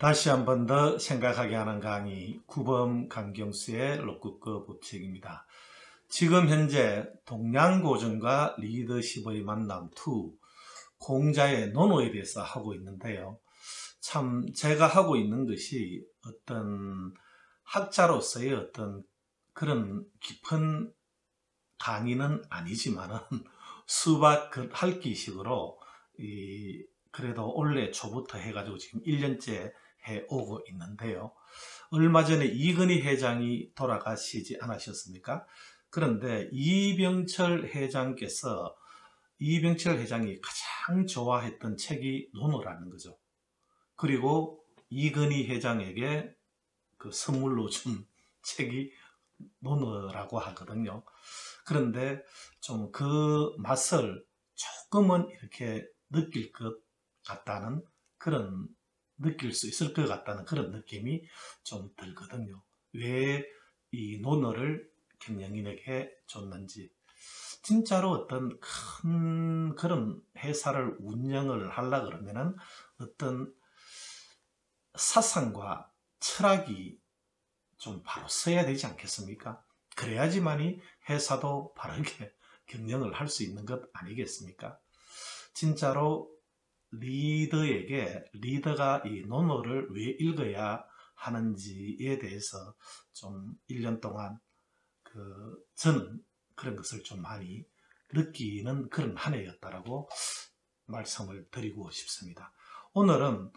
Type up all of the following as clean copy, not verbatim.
다시 한 번 더 생각하게 하는 강의 구범 강경수의 로쿠꺼 법칙입니다. 지금 현재 동양고전과 리더십의 만남 2 공자의 논어에 대해서 하고 있는데요. 참 제가 하고 있는 것이 어떤 학자로서의 어떤 그런 깊은 강의는 아니지만은 수박 핥기식으로 그래도 올해 초부터 해가지고 지금 1년째 해오고 있는데요. 얼마 전에 이건희 회장이 돌아가시지 않으셨습니까? 그런데 이병철 회장이 가장 좋아했던 책이 논어라는 거죠. 그리고 이건희 회장에게 그 선물로 준 책이 논어라고 하거든요. 그런데 좀 그 맛을 조금은 이렇게 느낄 수 있을 것 같다는 그런 느낌이 좀 들거든요. 왜 이 논어를 경영인에게 줬는지. 진짜로 어떤 큰 그런 회사를 운영을 하려 그러면은 어떤 사상과 철학이 좀 바로 서야 되지 않겠습니까? 그래야지만이 회사도 바르게 경영을 할 수 있는 것 아니겠습니까? 진짜로 리더가 이 논어를 왜 읽어야 하는지에 대해서 좀 1년 동안 저는 그런 것을 좀 많이 느끼는 그런 한 해였다라고 말씀을 드리고 싶습니다. 오늘은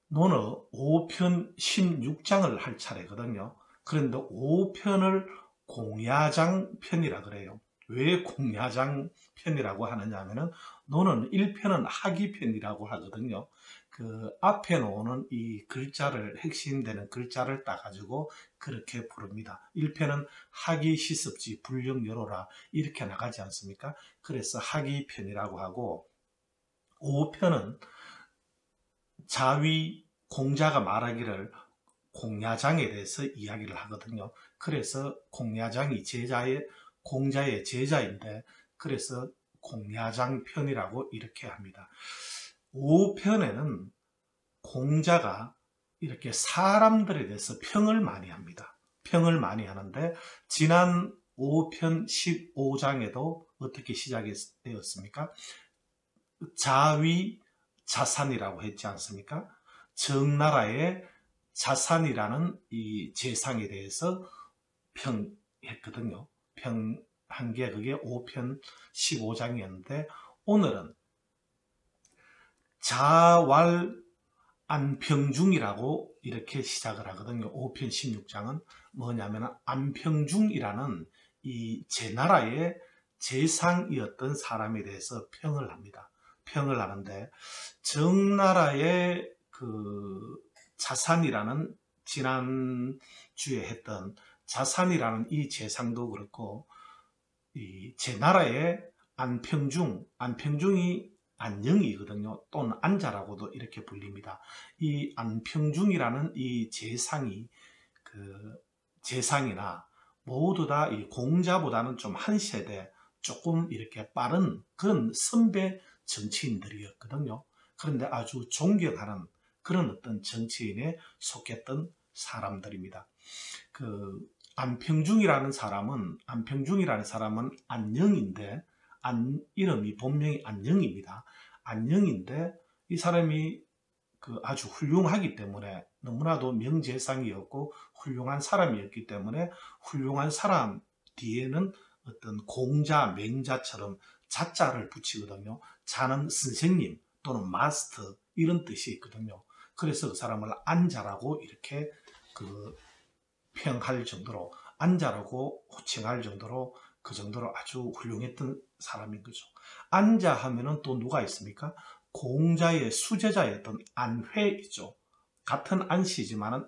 논어 5편 16장을 할 차례거든요. 그런데 5편을 공야장 편이라 그래요. 왜 공야장 편이라고 하느냐 하면은 논어는 1편은 하기 편이라고 하거든요. 그 앞에 놓는 이 글자를 핵심되는 글자를 따가지고 그렇게 부릅니다. 1편은 하기 시습지 불령여로라 이렇게 나가지 않습니까? 그래서 하기 편이라고 하고 5편은 자위 공자가 말하기를 공야장에 대해서 이야기를 하거든요. 그래서 공야장이 공자의 제자인데 그래서 공야장 편이라고 이렇게 합니다. 5편에는 공자가 이렇게 사람들에 대해서 평을 많이 합니다. 평을 많이 하는데 지난 5편 15장에도 어떻게 시작이 되었습니까? 자위 자산이라고 했지 않습니까? 정나라의 자산이라는 이 재상에 대해서 평했거든요. 평한 게 그게 5편 15장이었는데 오늘은 자왈 안평중이라고 이렇게 시작을 하거든요. 5편 16장은 뭐냐면 안평중이라는 이 제나라의 재상이었던 사람에 대해서 평을 합니다. 평을 하는데 정나라의 그 자산이라는 지난주에 했던 자산이라는 이 재상도 그렇고 이 제나라의 안평중이 안녕이거든요. 또는 안자라고도 이렇게 불립니다. 이 안평중이라는 이 재상이 재상이나 모두 다 이 공자보다는 좀 한 세대 조금 이렇게 빠른 그런 선배 정치인들이었거든요. 그런데 아주 존경하는 그런 어떤 정치인에 속했던 사람들입니다. 안평중이라는 사람은 안녕인데 이름이 본명이 안녕입니다. 안녕인데 이 사람이 아주 훌륭하기 때문에 너무나도 명재상이었고 훌륭한 사람이었기 때문에 훌륭한 사람 뒤에는 어떤 공자, 맹자처럼 자자를 붙이거든요. 자는 선생님 또는 마스터 이런 뜻이 있거든요. 그래서 그 사람을 안자라고 이렇게 평할 정도로 안자라고 호칭할 정도로 그 정도로 아주 훌륭했던 사람인 거죠. 안자 하면은 또 누가 있습니까? 공자의 수제자였던 안회이죠. 같은 안씨지만은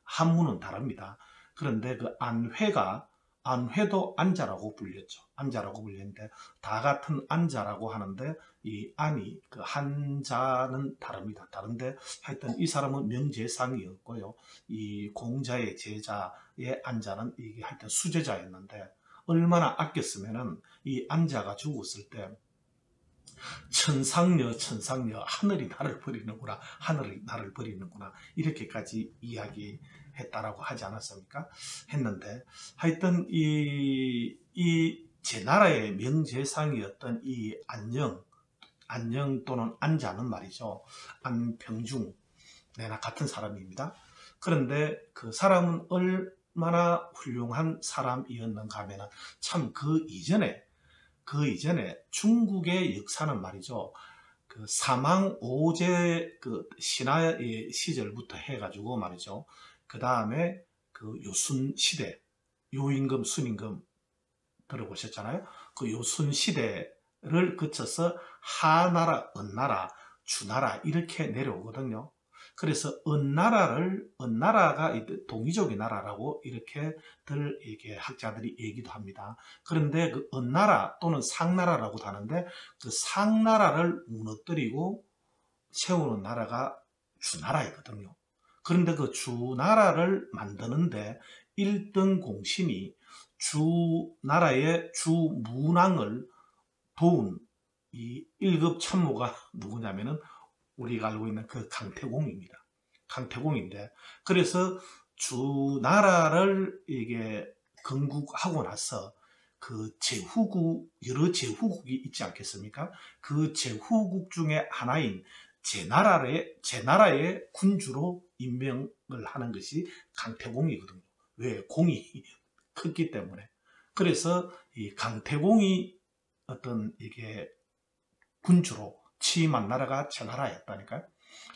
한문은 다릅니다. 그런데 안회도 안자라고 불렸죠. 안자라고 불렸는데 다 같은 안자라고 하는데 이 안이 한자는 다릅니다. 다른데 하여튼 이 사람은 명재상이었고요. 이 공자의 제자의 안자는 이게 하여튼 수제자였는데 얼마나 아꼈으면은 이 안자가 죽었을 때 천상녀 천상녀 하늘이 나를 버리는구나 하늘이 나를 버리는구나 이렇게까지 이야기했다라고 하지 않았습니까? 했는데 하여튼 이 제 나라의 명재상이었던 이 안녕 또는 안자는 말이죠. 안평중 내나 같은 사람입니다. 그런데 그 사람은 얼마나 훌륭한 사람이었는가 하면은 참 그 이전에 중국의 역사는 말이죠. 그 사망오제 그 신하의 시절부터 해가지고 말이죠. 그 다음에 그 요순 시대, 요임금, 순임금 들어보셨잖아요. 그 요순 시대를 거쳐서 하나라, 은나라, 주나라 이렇게 내려오거든요. 그래서 은나라가 동이족의 나라라고 이렇게들 이게 학자들이 얘기도 합니다. 그런데 그 은나라 또는 상나라라고 하는데 그 상나라를 무너뜨리고 세우는 나라가 주나라이거든요. 그런데 그 주나라를 만드는데 1등 공신이 주나라의 주문왕을 도운 이 1급 참모가 누구냐면은 우리가 알고 있는 그 강태공입니다. 강태공인데 그래서 주나라를 이게 건국하고 나서 그 여러 제후국이 있지 않겠습니까? 그 제후국 중에 하나인 제나라의 군주로 임명을 하는 것이 강태공이거든요. 왜? 공이 컸기 때문에. 그래서 이 강태공이 어떤 이게 군주로 취임한 나라가 제나라였다니까요.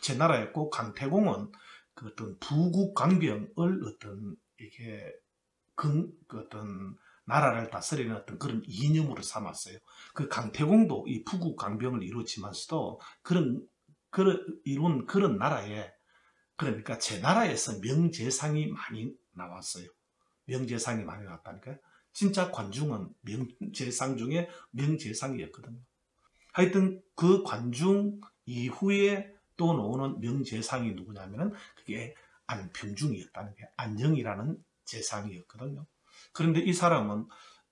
제나라였고 강태공은 그 어떤 부국 강병을 어떤 이게 그 어떤 나라를 다스리는 어떤 그런 이념으로 삼았어요. 그 강태공도 이 부국 강병을 이루었지만서도 이룬 그런 나라에 그러니까 제나라에서 명재상이 많이 나왔어요. 명재상이 많이 나왔다니까요. 진짜 관중은 명재상 중에 명재상이었거든요. 하여튼 그 관중 이후에 또 나오는 명재상이 누구냐면은 그게 안평중이었다는 게 안녕이라는 재상이었거든요. 그런데 이 사람은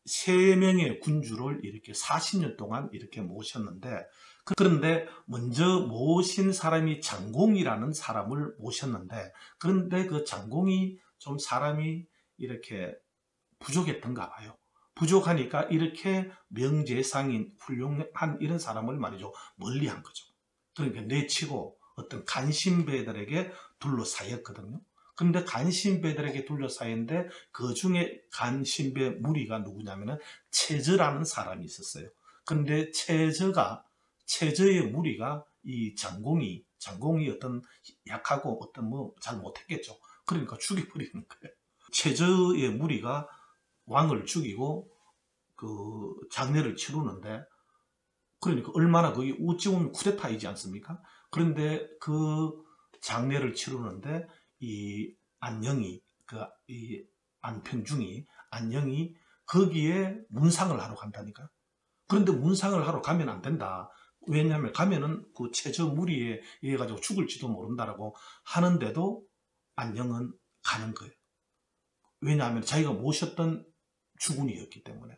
3명의 군주를 이렇게 40년 동안 이렇게 모셨는데 그런데 먼저 모신 사람이 장공이라는 사람을 모셨는데 그런데 그 장공이 좀 사람이 이렇게 부족했던가 봐요. 부족하니까 이렇게 명재상인 훌륭한 이런 사람을 말이죠. 멀리한 거죠. 그러니까 내치고 어떤 간신배들에게 둘러싸였거든요. 그런데 간신배들에게 둘러싸였는데 그 중에 간신배 무리가 누구냐면은 채저라는 사람이 있었어요. 그런데 채저의 무리가 이 장공이 어떤 약하고 어떤 뭐 잘 못했겠죠. 그러니까 죽여버리는 거예요. 채저의 무리가 왕을 죽이고 그 장례를 치르는데 그러니까 얼마나 거기 어찌 보면 쿠데타이지 않습니까? 그런데 그 장례를 치르는데 이 안녕이 이 안평중이 거기에 문상을 하러 간다니까. 그런데 문상을 하러 가면 안 된다. 왜냐하면 가면은 그 최저 무리에 의해 가지고 죽을지도 모른다라고 하는데도 안녕은 가는 거예요. 왜냐하면 자기가 모셨던 주군이었기 때문에.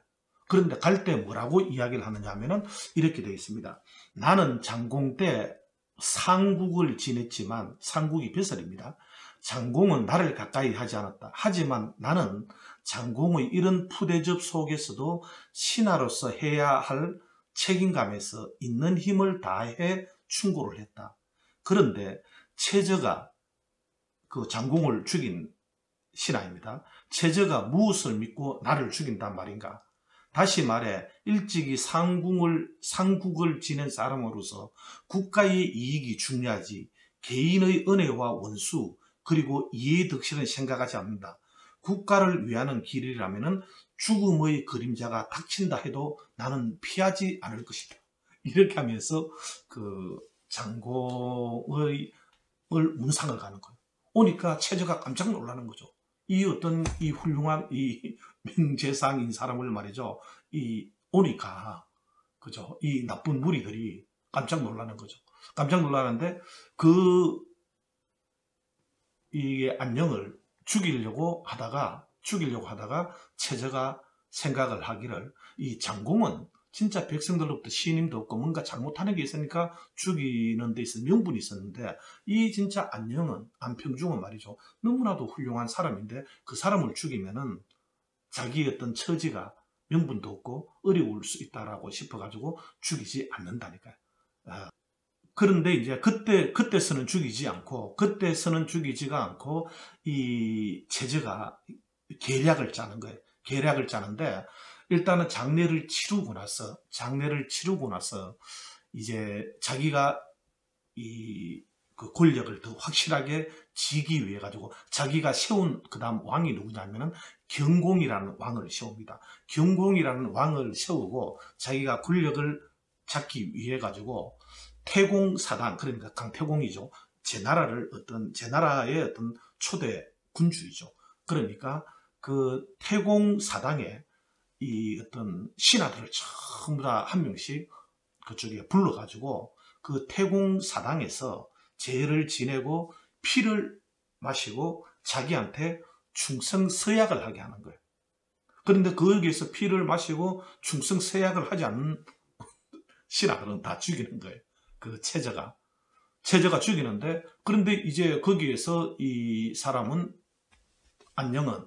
그런데 갈 때 뭐라고 이야기를 하느냐 하면은 이렇게 되어 있습니다. 나는 장공 때 상국을 지냈지만 상국이 벼슬입니다. 장공은 나를 가까이 하지 않았다. 하지만 나는 장공의 이런 푸대접 속에서도 신하로서 해야 할 책임감에서 있는 힘을 다해 충고를 했다. 그런데 최저가 그 장공을 죽인 신하입니다. 최저가 무엇을 믿고 나를 죽인단 말인가? 다시 말해 일찍이 상국을 지낸 사람으로서 국가의 이익이 중요하지 개인의 은혜와 원수 그리고 이해득실은 생각하지 않는다. 국가를 위하는 길이라면 죽음의 그림자가 닥친다 해도 나는 피하지 않을 것이다. 이렇게 하면서 그 장공을 문상을 가는 거예요. 오니까 최저가 깜짝 놀라는 거죠. 이 어떤 이 훌륭한 이 명재상인 사람을 말이죠. 오니까 그죠. 이 나쁜 무리들이 깜짝 놀라는 거죠. 깜짝 놀라는데 이게 안녕을 죽이려고 하다가 최저가 생각을 하기를 이 장공은 진짜 백성들로부터 신임도 없고 뭔가 잘못하는 게 있으니까 죽이는 데 있어 명분이 있었는데, 이 진짜 안평중은 말이죠. 너무나도 훌륭한 사람인데 그 사람을 죽이면은 자기의 어떤 처지가 명분도 없고 어려울 수 있다라고 싶어가지고 죽이지 않는다니까요. 그런데 이제 그때서는 죽이지가 않고 이 체제가 계략을 짜는 거예요. 계략을 짜는데, 일단은 장례를 치르고 나서 이제 자기가 그 권력을 더 확실하게 쥐기 위해 가지고 자기가 세운 그다음 왕이 누구냐면은 경공이라는 왕을 세웁니다. 경공이라는 왕을 세우고 자기가 권력을 잡기 위해 가지고 태공사당, 그러니까 강태공이죠. 제 나라의 어떤 초대 군주이죠. 그러니까 그 태공사당에 이 어떤 신하들을 전부 다 한 명씩 그쪽에 불러가지고 그 태공사당에서 제를 지내고 피를 마시고 자기한테 충성서약을 하게 하는 거예요. 그런데 거기에서 피를 마시고 충성서약을 하지 않는 신하들은 다 죽이는 거예요. 그 체제가 죽이는데, 그런데 이제 거기에서 이 사람은, 안녕은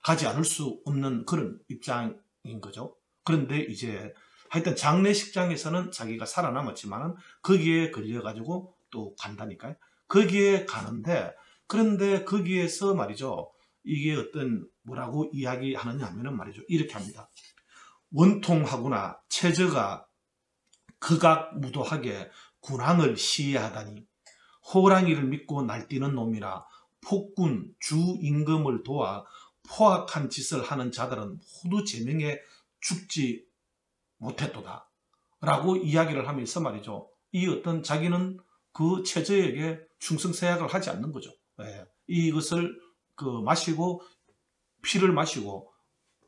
가지 않을 수 없는 그런 입장인 거죠. 그런데 이제 하여튼 장례식장에서는 자기가 살아남았지만은 거기에 걸려가지고 또 간다니까요. 거기에 가는데, 그런데 거기에서 말이죠. 이게 어떤 뭐라고 이야기하느냐 하면은 말이죠. 이렇게 합니다. 원통하구나. 체제가 극악무도하게 군왕을 시해하다니, 호랑이를 믿고 날뛰는 놈이라 폭군 주임금을 도와 포악한 짓을 하는 자들은 모두 제명에 죽지 못했도다 라고 이야기를 하면서 말이죠. 이 어떤 자기는 그 체제에게 충성서약을 하지 않는 거죠. 예. 이것을 마시고 피를 마시고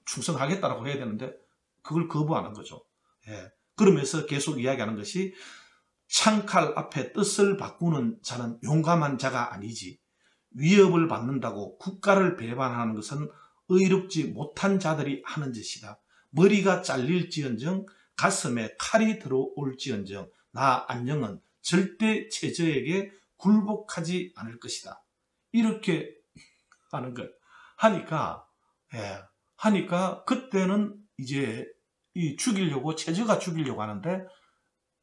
충성하겠다라고 해야 되는데 그걸 거부하는 거죠. 예. 그러면서 계속 이야기하는 것이, 창칼 앞에 뜻을 바꾸는 자는 용감한 자가 아니지, 위협을 받는다고 국가를 배반하는 것은 의롭지 못한 자들이 하는 짓이다. 머리가 잘릴지언정 가슴에 칼이 들어올지언정 나 안녕은 절대 체제에게 굴복하지 않을 것이다. 이렇게 하는 것 하니까 그때는 이제 체제가 죽이려고 하는데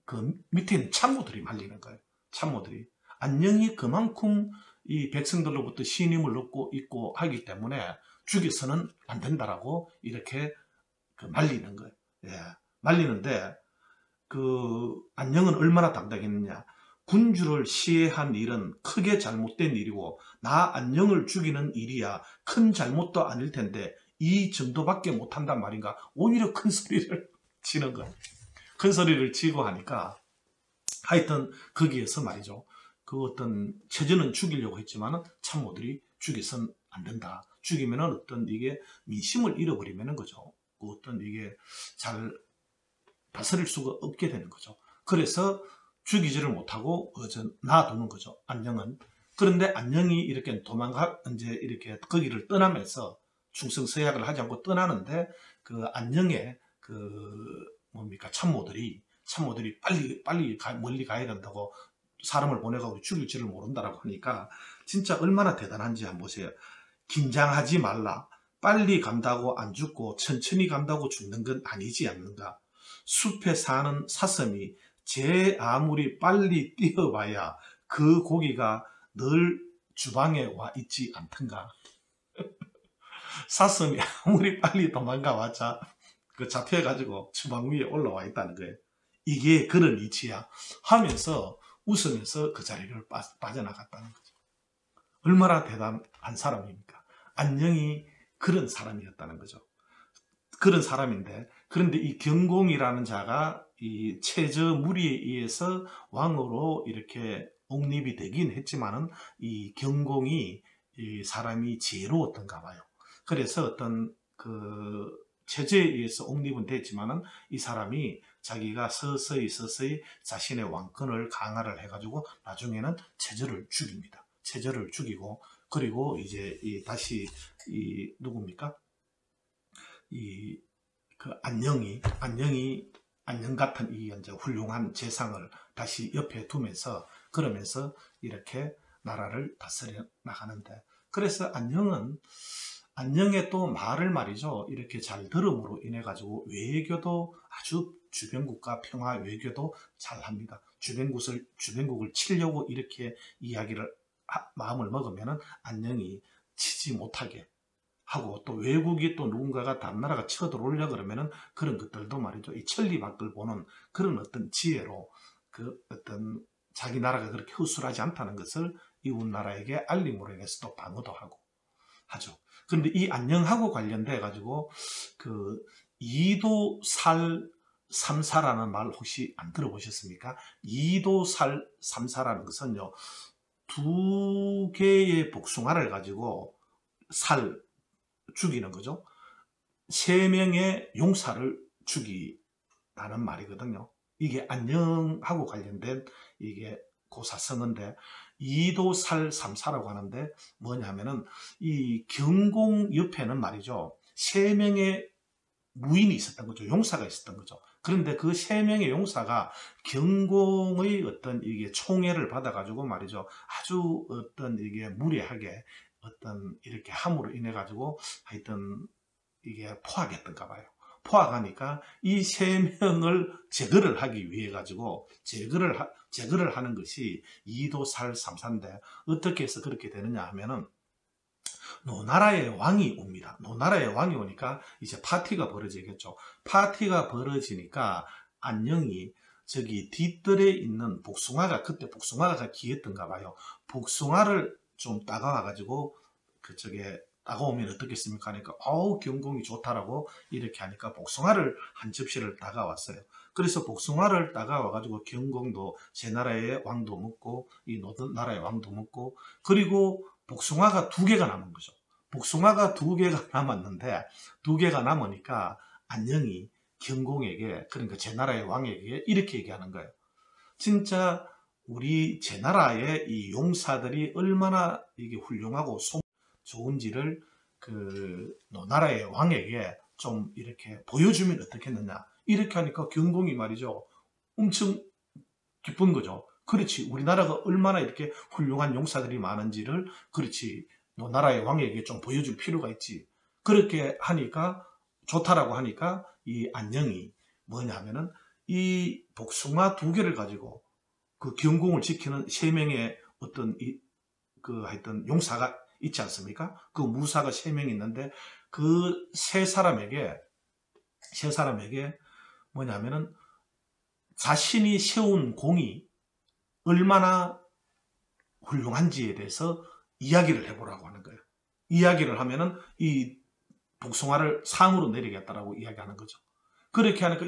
그 밑에 있는 참모들이 말리는 거예요. 참모들이. 안녕이 그만큼 이 백성들로부터 신임을 얻고 있고 하기 때문에 죽여서는 안 된다라고 이렇게 말리는 거예요. 예. 말리는데 그 안녕은 얼마나 당당했느냐. 군주를 시해한 일은 크게 잘못된 일이고 나 안녕을 죽이는 일이야 큰 잘못도 아닐 텐데 이 정도밖에 못한단 말인가. 오히려 큰 소리를 치는 거예요. 큰 소리를 치고 하니까 하여튼 거기에서 말이죠. 그 어떤 체제는 죽이려고 했지만 참모들이 죽여서는 안 된다. 죽이면은 어떤 이게 민심을 잃어버리면은 거죠. 그 어떤 이게 잘 다스릴 수가 없게 되는 거죠. 그래서 죽이지를 못하고 놔두는 거죠. 안녕은. 그런데 안녕이 이렇게 이제 이렇게 거기를 떠나면서 충성서약을 하지 않고 떠나는데 그 안녕의 참모들이 빨리 멀리 가야 된다고 사람을 보내가고 죽일지를 모른다라고 하니까 진짜 얼마나 대단한지 한번 보세요. 긴장하지 말라. 빨리 간다고 안 죽고 천천히 간다고 죽는 건 아니지 않는가. 숲에 사는 사슴이 제 아무리 빨리 뛰어봐야 그 고기가 늘 주방에 와 있지 않던가. 사슴이 아무리 빨리 도망가봤자 잡혀가지고 주방 위에 올라와 있다는 거예요. 이게 그런 이치야 하면서 웃으면서 그 자리를 빠져나갔다는 거죠. 얼마나 대단한 사람입니까? 안녕이 그런 사람이었다는 거죠. 그런 사람인데, 그런데 이 경공이라는 자가 이 체제 무리에 의해서 왕으로 이렇게 옹립이 되긴 했지만은 이 경공이 이 사람이 지혜로웠던가 봐요. 그래서 어떤 체제에 의해서 옹립은 됐지만은 이 사람이 자기가 서서히 자신의 왕권을 강화를 해가지고 나중에는 체제를 죽입니다. 체제를 죽이고, 그리고 이제 다시 누굽니까? 안녕이 안녕 같은 이 이제 훌륭한 재상을 다시 옆에 두면서 그러면서 이렇게 나라를 다스려 나가는데, 그래서 안녕의 또 말을 말이죠, 이렇게 잘 들음으로 인해 가지고 외교도 아주 주변국가 평화 외교도 잘 합니다. 주변국을 치려고 이렇게 이야기를 마음을 먹으면은 안녕이 치지 못하게 하고, 또 외국이 또 누군가가 다른 나라가 쳐들어오려 그러면은 그런 것들도 말이죠, 이 천리밖을 보는 그런 어떤 지혜로 그 어떤 자기 나라가 그렇게 허술하지 않다는 것을 이웃 나라에게 알림으로 인해서 또 방어도 하고 하죠. 그런데 이 안녕하고 관련돼 가지고 그 이도살 삼사라는 말 혹시 안 들어보셨습니까? 이도살 삼사라는 것은요, 두 개의 복숭아를 가지고 죽이는 거죠. 세 명의 용사를 죽이다는 말이거든요. 이게 안녕하고 관련된 이게 고사성어인데, 이도살 삼사라고 하는데 뭐냐면은 이 경공 옆에는 말이죠, 세 명의 무인이 있었던 거죠. 용사가 있었던 거죠. 그런데 그 세 명의 용사가 경공의 어떤 이게 총애를 받아가지고 말이죠, 아주 어떤 이게 무례하게 어떤 이렇게 함으로 인해 가지고 하여튼 이게 포악했던가 봐요. 포악하니까 이 세 명을 제거를 하기 위해 가지고 제거를 하는 것이 이도살 삼사인데, 어떻게 해서 그렇게 되느냐 하면은 노나라의 왕이 옵니다. 노나라의 왕이 오니까 이제 파티가 벌어지겠죠. 파티가 벌어지니까 안녕이 저기 뒷뜰에 있는 복숭아가, 그때 복숭아가 귀했던가 봐요. 복숭아를 좀 따가와 가지고 그쪽에 따가오면 어떻겠습니까 하니까 어우 경공이 좋다라고 이렇게 하니까 복숭아를 한 접시를 따가왔어요. 그래서 복숭아를 따가와 가지고 경공도 제 나라의 왕도 먹고 이 노나라의 왕도 먹고, 그리고 복숭아가 2개가 남은 거죠. 복숭아가 2개가 남았는데, 2개가 남으니까 안녕이 경공에게, 그러니까 제 나라의 왕에게 이렇게 얘기하는 거예요. 진짜 우리 제 나라의 이 용사들이 얼마나 이게 훌륭하고 좋은지를 그 노나라의 왕에게 좀 이렇게 보여주면 어떻겠느냐. 이렇게 하니까 경공이 말이죠, 엄청 기쁜 거죠. 그렇지, 우리나라가 얼마나 이렇게 훌륭한 용사들이 많은지를, 그렇지, 노나라의 왕에게 좀 보여줄 필요가 있지. 그렇게 하니까, 좋다라고 하니까 이 안녕이 뭐냐면은 이 복숭아 2개를 가지고 그 경공을 지키는 3명의 어떤 하여튼 용사가 있지 않습니까? 그 무사가 3명이 있는데 그 세 사람에게 뭐냐면은 자신이 세운 공이 얼마나 훌륭한지에 대해서 이야기를 해보라고 하는 거예요. 이야기를 하면은 이 복숭아를 상으로 내리겠다라고 이야기하는 거죠. 그렇게 하니까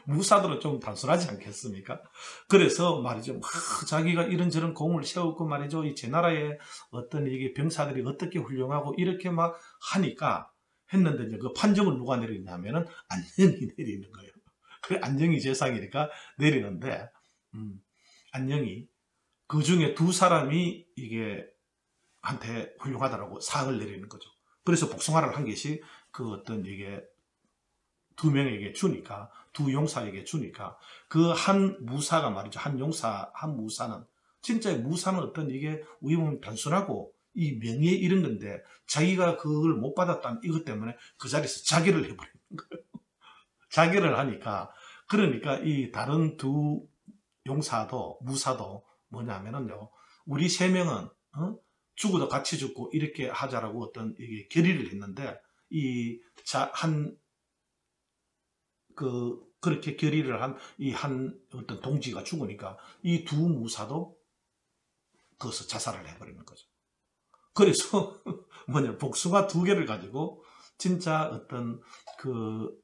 무사들은 좀 단순하지 않겠습니까? 그래서 말이죠, 자기가 이런저런 공을 세우고 말이죠, 이 제 나라의 어떤 이게 병사들이 어떻게 훌륭하고 이렇게 막 하니까 했는데, 이제 그 판정을 누가 내리냐면은 안녕이 내리는 거예요. 그 안녕이 재상이니까 내리는데, 안녕이 그 중에 2사람이 이게 한테 훌륭하다라고 상을 내리는 거죠. 그래서 복숭아를 한 개씩 그 어떤 이게 2명에게 주니까, 2용사에게 주니까 그 한 무사가 말이죠, 한 무사는 진짜 무사는 어떤 이게 우리 보면 단순하고 이 명예 이런 건데, 자기가 그걸 못 받았다는 이것 때문에 그 자리에서 자기를 해버리는 거예요. 자기를 하니까, 그러니까 이 다른 2무사도 뭐냐면은요, 우리 3명은 죽어도 같이 죽고 이렇게 하자라고 어떤 이게 결의를 했는데, 그렇게 결의를 한 어떤 동지가 죽으니까 이 2무사도 거기서 자살을 해버리는 거죠. 그래서 복숭아 2개를 가지고 진짜 어떤 그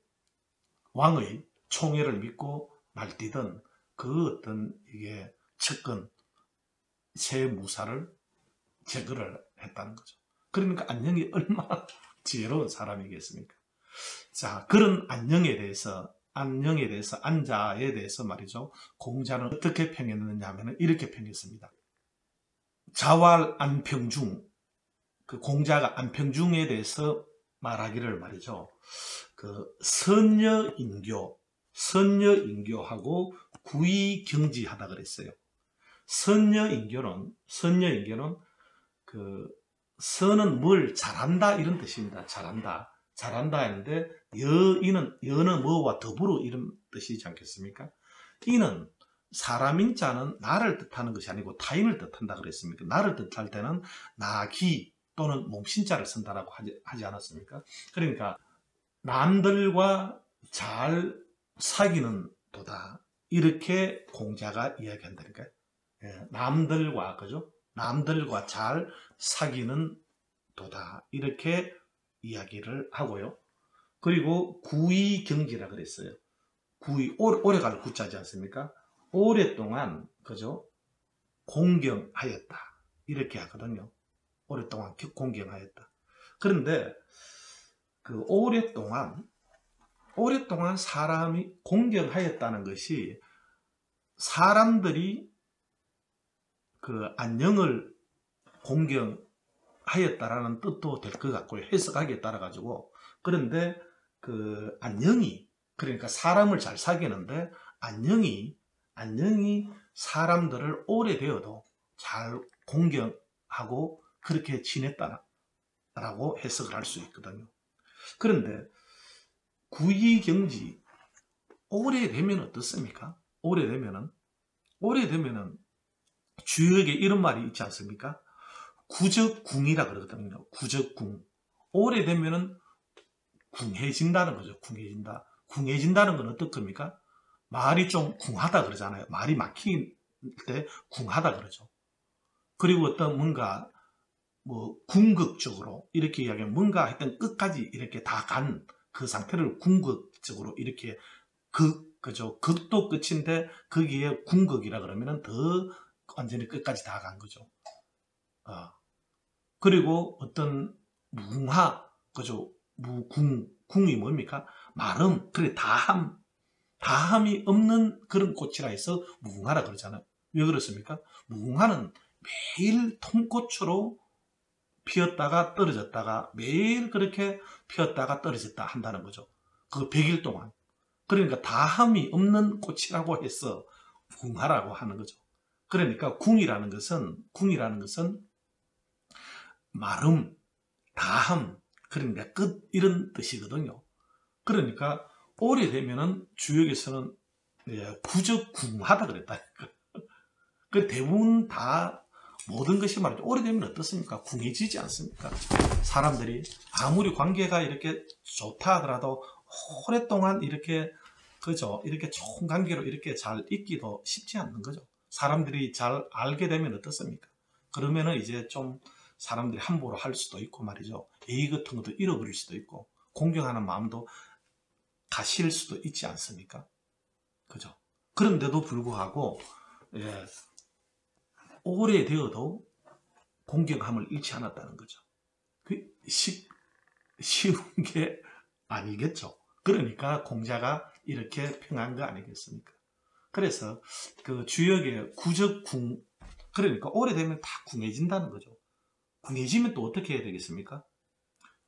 왕의 총애를 믿고 날뛰던 그 어떤 이게 측근 세 무사를 제거를 했다는 거죠. 그러니까 안녕이 얼마나 지혜로운 사람이겠습니까? 자, 그런 안자에 대해서 말이죠, 공자는 어떻게 평했느냐 하면 이렇게 평했습니다. 자왈 안평중, 그 공자가 안평중에 대해서 말하기를 말이죠, 그 선녀인교, 선녀인교하고 구의경지하다 그랬어요. 선녀인교는 그 선은 뭘 잘한다 이런 뜻입니다. 잘한다 했는데 여는 뭐와 더불어 이런 뜻이지 않겠습니까? 이는 사람인 자는 나를 뜻하는 것이 아니고 타인을 뜻한다 그랬습니까? 나를 뜻할 때는 나기 또는 몸신자를 쓴다라고 하지 않았습니까? 그러니까 남들과 잘 사귀는 도다 이렇게 공자가 이야기한다니까요. 예, 남들과 그죠? 남들과 잘 사귀는 도다 이렇게 이야기를 하고요. 그리고 구의경지라 그랬어요. 오래갈 구자지 않습니까? 오랫동안 그죠? 공경하였다 이렇게 하거든요. 오랫동안 공경하였다. 그런데 그 오랫동안 사람이 공경하였다는 것이 사람들이 그 안녕을 공경하였다라는 뜻도 될 것 같고요. 해석하기에 따라 가지고. 그런데 그 안녕이 그러니까 사람을 잘 사귀는데 안녕이 사람들을 오래되어도 잘 공경하고 그렇게 지냈다라고 해석을 할 수 있거든요. 그런데 구의경지 오래되면 어떻습니까? 오래되면은 주역에 이런 말이 있지 않습니까? 구적궁이라 그러거든요. 구적궁. 오래되면은 궁해진다는 거죠. 궁해진다는 건 어떨 겁니까? 말이 좀 궁하다 그러잖아요. 말이 막힐 때 궁하다 그러죠. 그리고 어떤 뭔가 뭐 궁극적으로 이렇게 이야기하면 뭔가 하여튼 끝까지 이렇게 다 간 그 상태를 궁극적으로 이렇게 그죠. 극도 끝인데 거기에 궁극이라 그러면은 더 완전히 끝까지 다 간 거죠. 그리고 어떤 그죠. 궁이 뭡니까? 마름, 그래, 다함이 없는 그런 꽃이라 해서 무궁화라 그러잖아요. 왜 그렇습니까? 무궁화는 매일 통꽃으로 피었다가 떨어졌다가 매일 그렇게 피었다가 떨어졌다 한다는 거죠. 그 100일 동안. 그러니까 다함이 없는 꽃이라고 해서 궁화라고 하는 거죠. 그러니까 궁이라는 것은 마름, 다함, 그러니까 끝 이런 뜻이거든요. 그러니까 오래되면은 주역에서는 구적궁하다 그랬다니까. 그 대부분 다 모든 것이 말이죠. 오래되면 어떻습니까? 궁해지지 않습니까? 사람들이 아무리 관계가 이렇게 좋다 하더라도 오랫동안 이렇게 그죠? 이렇게 좋은 관계로 이렇게 잘 있기도 쉽지 않는 거죠. 사람들이 잘 알게 되면 어떻습니까? 그러면은 이제 좀 사람들이 함부로 할 수도 있고 말이죠. 예의 같은 것도 잃어버릴 수도 있고 공경하는 마음도 가실 수도 있지 않습니까? 그죠? 그런데도 불구하고 오래되어도 공경함을 잃지 않았다는 거죠. 그 쉬운 게 아니겠죠. 그러니까 공자가 이렇게 평한 거 아니겠습니까? 그래서 그 주역의 구적궁, 그러니까 오래되면 다 궁해진다는 거죠. 궁해지면 또 어떻게 해야 되겠습니까?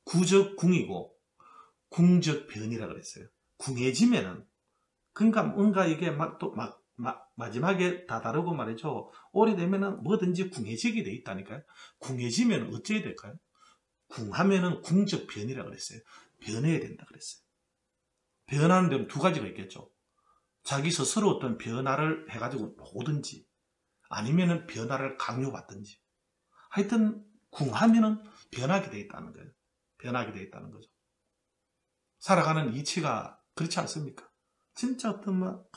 구적궁이고 궁적변이라 그랬어요. 궁해지면은 그러니까 뭔가 이게 마지막에 다 다르고 말이죠. 오래되면은 뭐든지 궁해지게 돼 있다니까요. 궁해지면 어찌해야 될까요? 궁하면은 궁적변이라 그랬어요. 변해야 된다 그랬어요. 변하는 데는 두 가지가 있겠죠. 자기 스스로 어떤 변화를 해가지고 오든지 아니면은 변화를 강요받든지 하여튼 궁하면은 변하게 돼 있다는 거예요. 변하게 돼 있다는 거죠. 살아가는 이치가 그렇지 않습니까? 진짜 어떤 막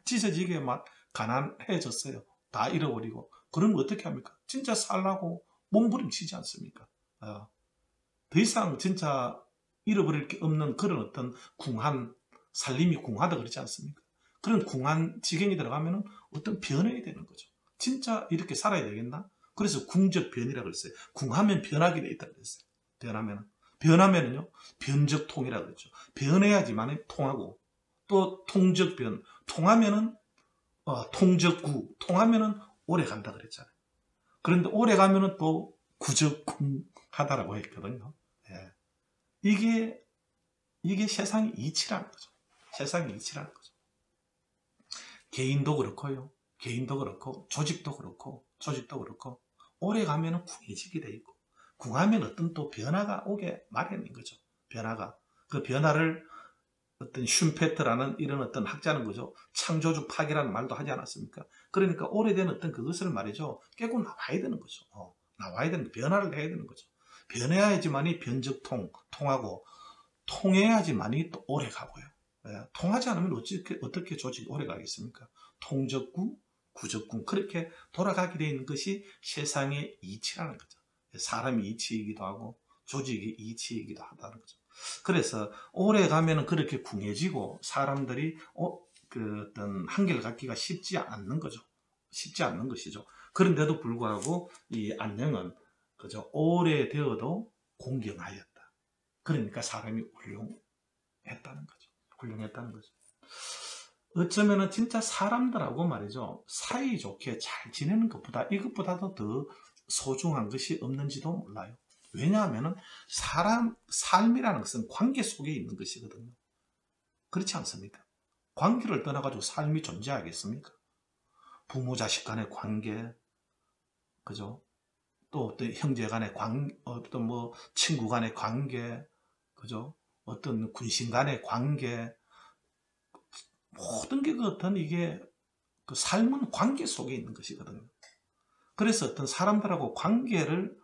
찢어지게 막 가난해졌어요. 다 잃어버리고 그러면 어떻게 합니까? 진짜 살라고 몸부림치지 않습니까? 더 이상 진짜 잃어버릴 게 없는 그런 어떤 살림이 궁하다 그러지 않습니까? 그런 궁한 지경이 들어가면 어떤 변해야 되는 거죠. 진짜 이렇게 살아야 되겠나? 그래서 궁적변이라고 그랬어요. 궁하면 변하게 돼 있다고 그랬어요. 변하면은요, 변적통이라고 그랬죠. 변해야지만 통하고, 또 통적변, 통하면은, 통적구, 통하면은 오래 간다 그랬잖아요. 그런데 오래 가면은 또 구적궁하다라고 했거든요. 예. 이게 세상의 이치라는 거죠. 세상의 이치라는 거죠. 개인도 그렇고요. 개인도 그렇고 조직도 그렇고 오래 가면은 궁해지게 돼 있고 궁하면 어떤 또 변화가 오게 마련인 거죠. 변화가. 그 변화를 어떤 슌페트라는 이런 어떤 학자는 거죠. 창조적 파괴라는 말도 하지 않았습니까? 그러니까 오래된 어떤 그것을 말이죠. 깨고 나와야 되는 거죠. 나와야 되는 변화를 해야 되는 거죠. 변해야지만이 통하고 통해야지만이 또 오래 가고요. 통하지 않으면 어떻게 조직이 오래 가겠습니까? 통적구, 구적군 그렇게 돌아가게 되는 것이 세상의 이치라는 거죠. 사람이 이치이기도 하고 조직이 이치이기도 하다는 거죠. 그래서 오래 가면은 그렇게 궁해지고 사람들이 그 어떤 한계를 갖기가 쉽지 않는 거죠. 쉽지 않는 것이죠. 그런데도 불구하고 이 안녕은 그저 오래되어도 공경하였다. 그러니까 사람이 훌륭했다는 거죠. 훌륭했다는 거죠. 어쩌면은 진짜 사람들하고 말이죠. 사이좋게 잘 지내는 것보다 이것보다도 더 소중한 것이 없는지도 몰라요. 왜냐하면은 삶이라는 것은 관계 속에 있는 것이거든요. 그렇지 않습니까? 관계를 떠나가지고 삶이 존재하겠습니까? 부모 자식 간의 관계, 그죠? 또 어떤 형제 간의 관계, 어떤 뭐 친구 간의 관계, 그죠? 어떤 군신 간의 관계, 모든 게 그 어떤 이게 그 삶은 관계 속에 있는 것이거든요. 그래서 어떤 사람들하고 관계를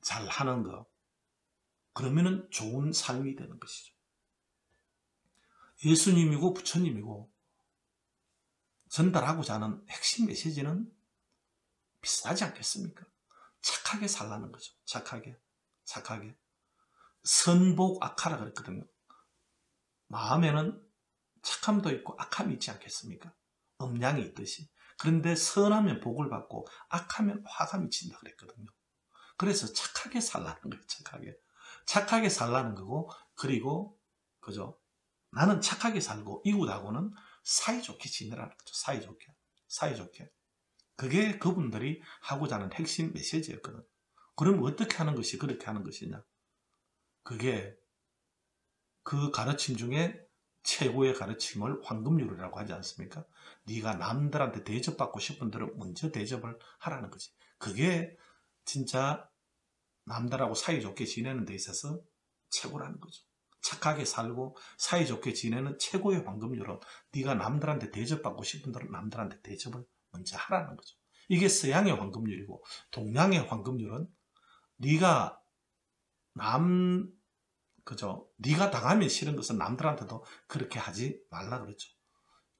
잘 하는 것, 그러면은 좋은 삶이 되는 것이죠. 예수님이고 부처님이고 전달하고자 하는 핵심 메시지는 비슷하지 않겠습니까? 착하게 살라는 거죠. 착하게. 선복 악하라 그랬거든요. 마음에는 착함도 있고 악함이 있지 않겠습니까? 음양이 있듯이. 그런데 선하면 복을 받고 악하면 화가 미친다 그랬거든요. 그래서 착하게 살라는 거예요. 착하게 살라는 거고, 그리고 그죠? 나는 착하게 살고 이웃하고는 사이좋게 지내라는 거죠. 사이좋게. 그게 그분들이 하고자 하는 핵심 메시지였거든. 그럼 어떻게 하는 것이 그렇게 하는 것이냐? 그게 그 가르침 중에 최고의 가르침을 황금률이라고 하지 않습니까? 네가 남들한테 대접받고 싶은 대로 먼저 대접을 하라는 거지. 그게 진짜 남들하고 사이좋게 지내는 데 있어서 최고라는 거죠. 착하게 살고 사이좋게 지내는 최고의 황금률은 네가 남들한테 대접받고 싶은 대로 남들한테 대접을 먼저 하라는 거죠. 이게 서양의 황금률이고 동양의 황금률은 네가 그죠? 네가 당하면 싫은 것은 남들한테도 그렇게 하지 말라 그랬죠.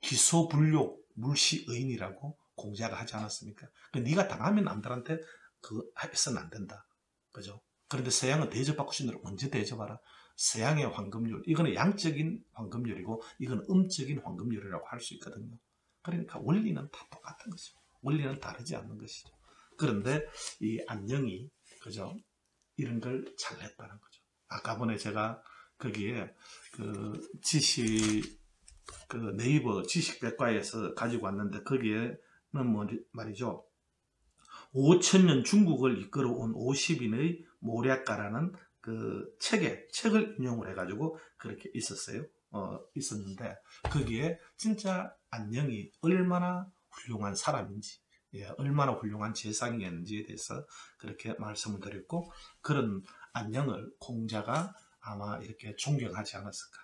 기소불욕 물시의인이라고 공자가 하지 않았습니까? 네가 당하면 남들한테 그거 해서는 안 된다. 그죠? 그런데 서양은 대접받고 싶은 대로 언제 대접하라? 서양의 황금률, 이거는 양적인 황금률이고 이건 음적인 황금률이라고 할 수 있거든요. 그러니까 원리는 다 똑같은 것이죠. 원리는 다르지 않는 것이죠. 그런데 이 안녕이 그죠? 이런 걸 잘했다는 거죠. 아까 전에 제가 거기에 그 그 네이버 지식백과에서 가지고 왔는데 거기에는 뭐 말이죠. 5천년 중국을 이끌어온 50인의 모략가라는 그 책을 인용을 해가지고 그렇게 있었는데 거기에 진짜 안녕이 얼마나 훌륭한 사람인지, 얼마나 훌륭한 재상이었는지에 대해서 그렇게 말씀을 드렸고, 그런 안녕을 공자가 아마 이렇게 존경하지 않았을까.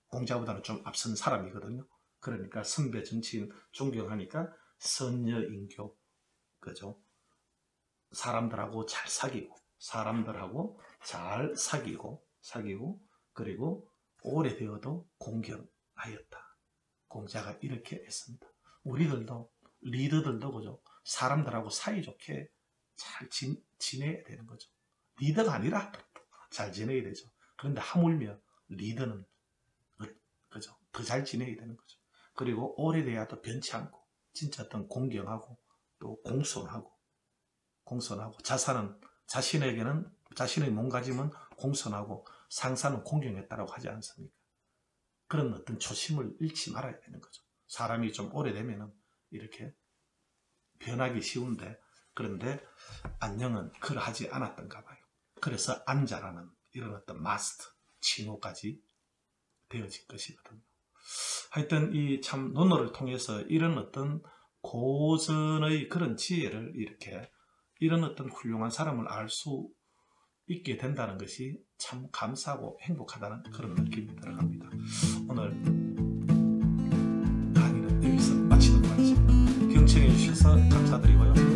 공자보다는 좀 앞선 사람이거든요. 그러니까 선배 정치인 존경하니까 선여인교, 그죠? 사람들하고 잘 사귀고, 그리고 오래되어도 공경하였다. 공자가 이렇게 했습니다. 우리들도, 리더들도 그죠? 사람들하고 사이좋게 잘 지내야 되는 거죠. 리더가 아니라 잘 지내야 되죠. 그런데 하물며 리더는 그죠? 더 잘 지내야 되는 거죠. 그리고 오래돼야 또 변치 않고 진짜 어떤 공경하고 또 공손하고 자신에게는 자신의 몸가짐은 공손하고 상사는 공경했다라고 하지 않습니까? 그런 어떤 초심을 잃지 말아야 되는 거죠. 사람이 좀 오래되면은 이렇게 변하기 쉬운데, 그런데 안녕은 그러하지 않았던가 봐요. 그래서 안자라는 이런 어떤 마스터 칭호까지 되어진 것이거든요. 하여튼 이 참 논어를 통해서 이런 어떤 고전의 그런 지혜를 이렇게 이런 어떤 훌륭한 사람을 알 수 있게 된다는 것이 참 감사하고 행복하다는 그런 느낌이 들어갑니다. 오늘 강의는 여기서 마치도록 하겠습니다. 경청해 주셔서 감사드리고요.